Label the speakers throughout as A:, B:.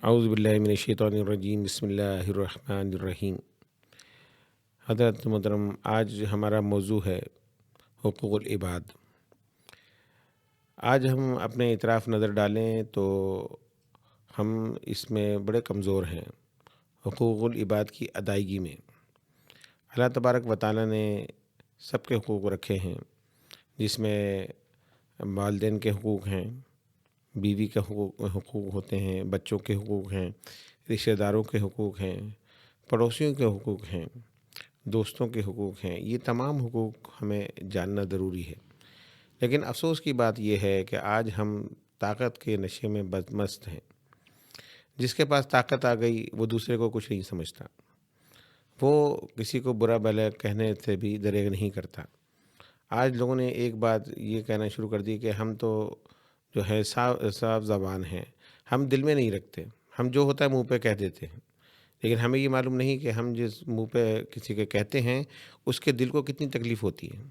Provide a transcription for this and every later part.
A: اعوذ باللہ من الشیطان الرجیم، بسم اللہ الرحمن الرحیم۔ حضرت محترم، آج ہمارا موضوع ہے حقوق العباد۔ آج ہم اپنے اطراف نظر ڈالیں تو ہم اس میں بڑے کمزور ہیں، حقوق العباد کی ادائیگی میں۔ اللہ تبارک و تعالیٰ نے سب کے حقوق رکھے ہیں، جس میں والدین کے حقوق ہیں، بیوی کے حقوق ہوتے ہیں، بچوں کے حقوق ہیں، رشتہ داروں کے حقوق ہیں، پڑوسیوں کے حقوق ہیں، دوستوں کے حقوق ہیں۔ یہ تمام حقوق ہمیں جاننا ضروری ہے۔ لیکن افسوس کی بات یہ ہے کہ آج ہم طاقت کے نشے میں مست ہیں۔ جس کے پاس طاقت آ گئی وہ دوسرے کو کچھ نہیں سمجھتا، وہ کسی کو برا بھلا کہنے سے بھی دریغ نہیں کرتا۔ آج لوگوں نے ایک بات یہ کہنا شروع کر دی کہ ہم تو جو ہے صاف زبان ہیں، ہم دل میں نہیں رکھتے، ہم جو ہوتا ہے منہ پہ کہہ دیتے ہیں۔ لیکن ہمیں یہ معلوم نہیں کہ ہم جس منہ پہ کسی کے کہتے ہیں اس کے دل کو کتنی تکلیف ہوتی ہے،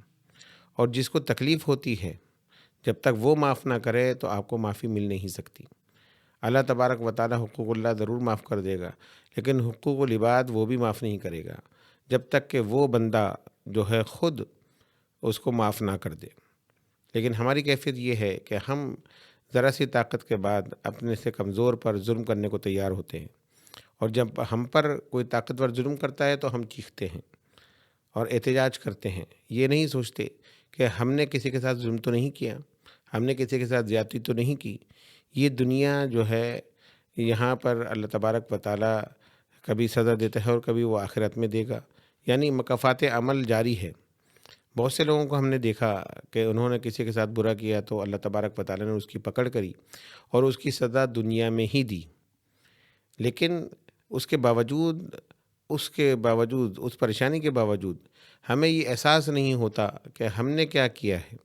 A: اور جس کو تکلیف ہوتی ہے جب تک وہ معاف نہ کرے تو آپ کو معافی مل نہیں سکتی۔ اللہ تبارک و تعالی حقوق اللہ ضرور معاف کر دے گا، لیکن حقوق العباد وہ بھی معاف نہیں کرے گا جب تک کہ وہ بندہ جو ہے خود اس کو معاف نہ کر دے۔ لیکن ہماری کیفیت یہ ہے کہ ہم ذرا سی طاقت کے بعد اپنے سے کمزور پر ظلم کرنے کو تیار ہوتے ہیں، اور جب ہم پر کوئی طاقتور ظلم کرتا ہے تو ہم چیختے ہیں اور احتجاج کرتے ہیں۔ یہ نہیں سوچتے کہ ہم نے کسی کے ساتھ ظلم تو نہیں کیا، ہم نے کسی کے ساتھ زیادتی تو نہیں کی۔ یہ دنیا جو ہے، یہاں پر اللہ تبارک و تعالیٰ کبھی سزا دیتا ہے اور کبھی وہ آخرت میں دے گا، یعنی مکافات عمل جاری ہے۔ بہت سے لوگوں کو ہم نے دیکھا کہ انہوں نے کسی کے ساتھ برا کیا تو اللہ تبارک و تعالیٰ نے اس کی پکڑ کری اور اس کی سزا دنیا میں ہی دی۔ لیکن اس کے باوجود اس پریشانی کے باوجود ہمیں یہ احساس نہیں ہوتا کہ ہم نے کیا کیا ہے۔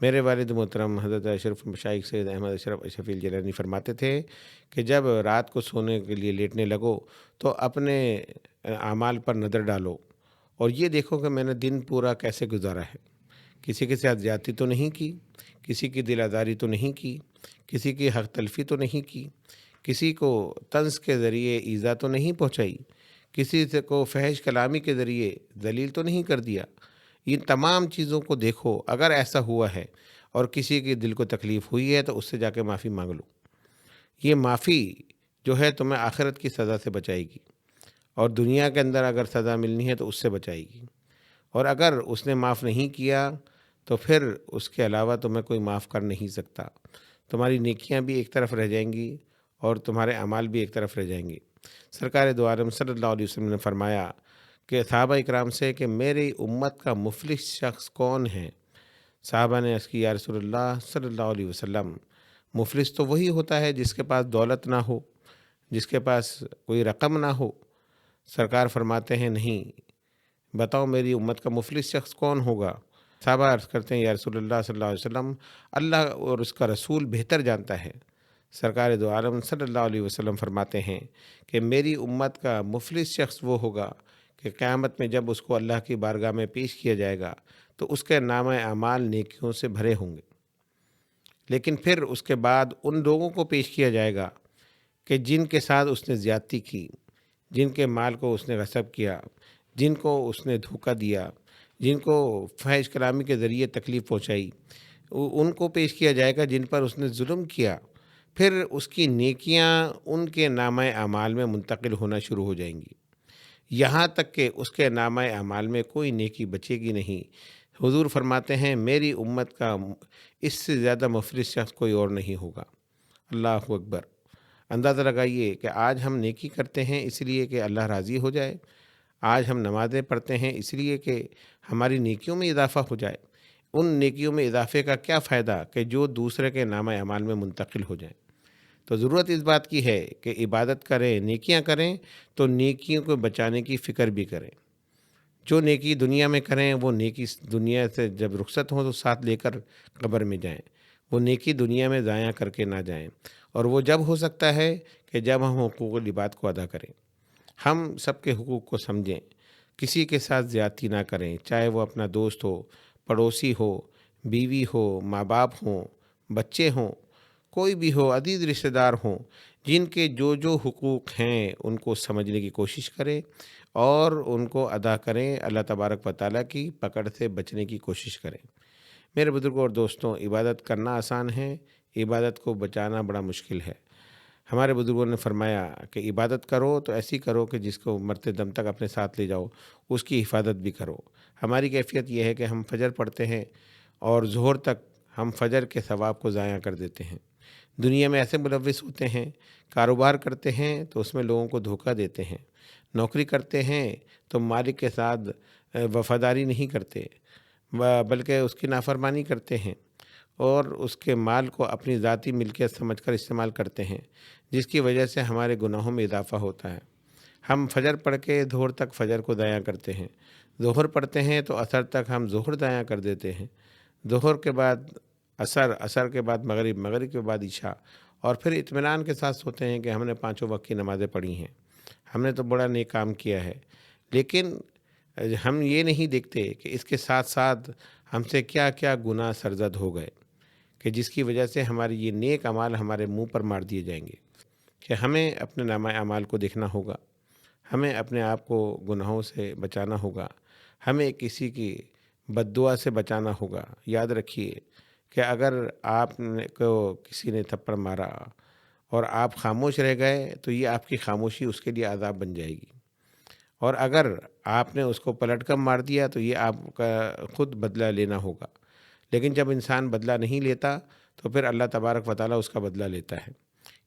A: میرے والد محترم حضرت اشرف مشائخ سید احمد اشرف اشرفی الجیلانی فرماتے تھے کہ جب رات کو سونے کے لیے لیٹنے لگو تو اپنے اعمال پر نظر ڈالو اور یہ دیکھو کہ میں نے دن پورا کیسے گزارا ہے۔ کسی کے ساتھ زیادتی تو نہیں کی، کسی کی دل آزاری تو نہیں کی، کسی کی حق تلفی تو نہیں کی، کسی کو طنز کے ذریعے ایذا تو نہیں پہنچائی، کسی سے کو فحش کلامی کے ذریعے ذلیل تو نہیں کر دیا۔ ان تمام چیزوں کو دیکھو، اگر ایسا ہوا ہے اور کسی کے دل کو تکلیف ہوئی ہے تو اس سے جا کے معافی مانگ لو۔ یہ معافی جو ہے تمہیں آخرت کی سزا سے بچائے گی، اور دنیا کے اندر اگر سزا ملنی ہے تو اس سے بچائے گی۔ اور اگر اس نے معاف نہیں کیا تو پھر اس کے علاوہ تمہیں کوئی معاف کر نہیں سکتا۔ تمہاری نیکیاں بھی ایک طرف رہ جائیں گی اور تمہارے اعمال بھی ایک طرف رہ جائیں گے۔ سرکار دو عالم صلی اللہ علیہ وسلم نے فرمایا کہ صحابہ اکرام سے کہ میری امت کا مفلس شخص کون ہے؟ صحابہ نے عرض کی یا رسول اللہ صلی اللہ علیہ وسلم، مفلس تو وہی ہوتا ہے جس کے پاس دولت نہ ہو، جس کے پاس کوئی رقم نہ ہو۔ سرکار فرماتے ہیں نہیں، بتاؤ میری امت کا مفلس شخص کون ہوگا؟ صحابہ عرض کرتے ہیں یا رسول اللہ صلی اللہ علیہ وسلم، اللہ اور اس کا رسول بہتر جانتا ہے۔ سرکار دو عالم صلی اللہ علیہ وسلم فرماتے ہیں کہ میری امت کا مفلس شخص وہ ہوگا کہ قیامت میں جب اس کو اللہ کی بارگاہ میں پیش کیا جائے گا تو اس کے نامہ اعمال نیکیوں سے بھرے ہوں گے، لیکن پھر اس کے بعد ان لوگوں کو پیش کیا جائے گا کہ جن کے ساتھ اس نے زیادتی کی، جن کے مال کو اس نے غصب کیا، جن کو اس نے دھوکہ دیا، جن کو فحش کلامی کے ذریعے تکلیف پہنچائی، ان کو پیش کیا جائے گا جن پر اس نے ظلم کیا۔ پھر اس کی نیکیاں ان کے نامہ اعمال میں منتقل ہونا شروع ہو جائیں گی، یہاں تک کہ اس کے نامہ اعمال میں کوئی نیکی بچے گی نہیں۔ حضور فرماتے ہیں میری امت کا اس سے زیادہ مفلس شخص کوئی اور نہیں ہوگا۔ اللہ اکبر! اندازہ لگائیے کہ آج ہم نیکی کرتے ہیں اس لیے کہ اللہ راضی ہو جائے، آج ہم نمازیں پڑھتے ہیں اس لیے کہ ہماری نیکیوں میں اضافہ ہو جائے۔ ان نیکیوں میں اضافے کا کیا فائدہ کہ جو دوسرے کے نامہ اعمال میں منتقل ہو جائیں۔ تو ضرورت اس بات کی ہے کہ عبادت کریں، نیکیاں کریں تو نیکیوں کو بچانے کی فکر بھی کریں۔ جو نیکی دنیا میں کریں وہ نیکی دنیا سے جب رخصت ہوں تو ساتھ لے کر قبر میں جائیں، وہ نیکی دنیا میں ضائع کر کے نہ جائیں، اور وہ جب ہو سکتا ہے کہ جب ہم حقوق العباد کو ادا کریں، ہم سب کے حقوق کو سمجھیں، کسی کے ساتھ زیادتی نہ کریں، چاہے وہ اپنا دوست ہو، پڑوسی ہو، بیوی ہو، ماں باپ ہوں، بچے ہوں، کوئی بھی ہو، عزیز رشتہ دار ہوں۔ جن کے جو جو حقوق ہیں ان کو سمجھنے کی کوشش کریں اور ان کو ادا کریں، اللہ تبارک و تعالیٰ کی پکڑ سے بچنے کی کوشش کریں۔ میرے بزرگوں اور دوستوں، عبادت کرنا آسان ہے، عبادت کو بچانا بڑا مشکل ہے۔ ہمارے بزرگوں نے فرمایا کہ عبادت کرو تو ایسی کرو کہ جس کو مرتے دم تک اپنے ساتھ لے جاؤ، اس کی حفاظت بھی کرو۔ ہماری کیفیت یہ ہے کہ ہم فجر پڑھتے ہیں اور ظہر تک ہم فجر کے ثواب کو ضائع کر دیتے ہیں۔ دنیا میں ایسے ملوث ہوتے ہیں، کاروبار کرتے ہیں تو اس میں لوگوں کو دھوکہ دیتے ہیں، نوکری کرتے ہیں تو مالک کے ساتھ وفاداری نہیں کرتے، بلکہ اس کی نافرمانی کرتے ہیں اور اس کے مال کو اپنی ذاتی ملکیت سمجھ کر استعمال کرتے ہیں، جس کی وجہ سے ہمارے گناہوں میں اضافہ ہوتا ہے۔ ہم فجر پڑھ کے ظہر تک فجر کو ضائع کرتے ہیں، ظہر پڑھتے ہیں تو عصر تک ہم ظہر ضائع کر دیتے ہیں، ظہر کے بعد عصر، عصر کے بعد مغرب، مغرب کے بعد عشاء، اور پھر اطمینان کے ساتھ سوتے ہیں کہ ہم نے پانچوں وقت کی نمازیں پڑھی ہیں، ہم نے تو بڑا نیک کام کیا ہے۔ لیکن ہم یہ نہیں دیکھتے کہ اس کے ساتھ ساتھ ہم سے کیا کیا گناہ سرزد ہو گئے، کہ جس کی وجہ سے ہماری یہ نیک اعمال ہمارے منہ پر مار دیے جائیں گے، کہ ہمیں اپنے نامہ اعمال کو دیکھنا ہوگا، ہمیں اپنے آپ کو گناہوں سے بچانا ہوگا، ہمیں کسی کی بد دعا سے بچانا ہوگا۔ یاد رکھیے کہ اگر آپ کو کسی نے تھپڑ مارا اور آپ خاموش رہ گئے تو یہ آپ کی خاموشی اس کے لیے عذاب بن جائے گی، اور اگر آپ نے اس کو پلٹ کر مار دیا تو یہ آپ کا خود بدلہ لینا ہوگا۔ لیکن جب انسان بدلہ نہیں لیتا تو پھر اللہ تبارک و تعالیٰ اس کا بدلہ لیتا ہے۔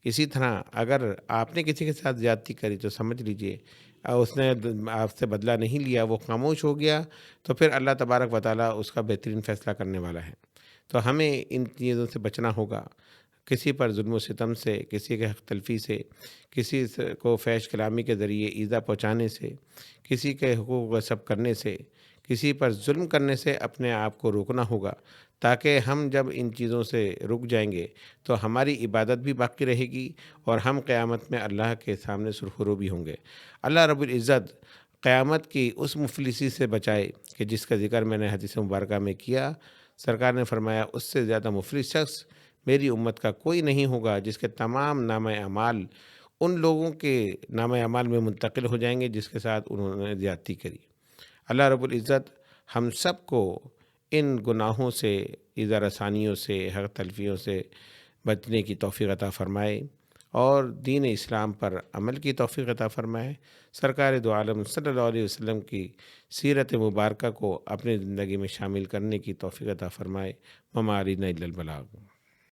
A: اسی طرح اگر آپ نے کسی کے ساتھ زیادتی کری تو سمجھ لیجئے اس نے آپ سے بدلہ نہیں لیا، وہ خاموش ہو گیا، تو پھر اللہ تبارک و تعالیٰ اس کا بہترین فیصلہ کرنے والا ہے۔ تو ہمیں ان چیزوں سے بچنا ہوگا، کسی پر ظلم و ستم سے، کسی کے حق تلفی سے، کسی کو فحش کلامی کے ذریعے ایذا پہنچانے سے، کسی کے حقوق غصب کرنے سے، کسی پر ظلم کرنے سے اپنے آپ کو روکنا ہوگا، تاکہ ہم جب ان چیزوں سے رک جائیں گے تو ہماری عبادت بھی باقی رہے گی اور ہم قیامت میں اللہ کے سامنے سرخرو بھی ہوں گے۔ اللہ رب العزت قیامت کی اس مفلسی سے بچائے کہ جس کا ذکر میں نے حدیث مبارکہ میں کیا۔ سرکار نے فرمایا اس سے زیادہ مفلس شخص میری امت کا کوئی نہیں ہوگا جس کے تمام نامہ اعمال ان لوگوں کے نامہ اعمال میں منتقل ہو جائیں گے جس کے ساتھ انہوں نے زیادتی کری۔ اللہ رب العزت ہم سب کو ان گناہوں سے، ایذا رسانیوں سے، حق تلفیوں سے بچنے کی توفیق عطا فرمائے اور دین اسلام پر عمل کی توفیق عطا فرمائے۔ سرکار دو عالم صلی اللہ علیہ وسلم کی سیرت مبارکہ کو اپنی زندگی میں شامل کرنے کی توفیق عطا فرمائے۔ وما علینا الا البلاغ۔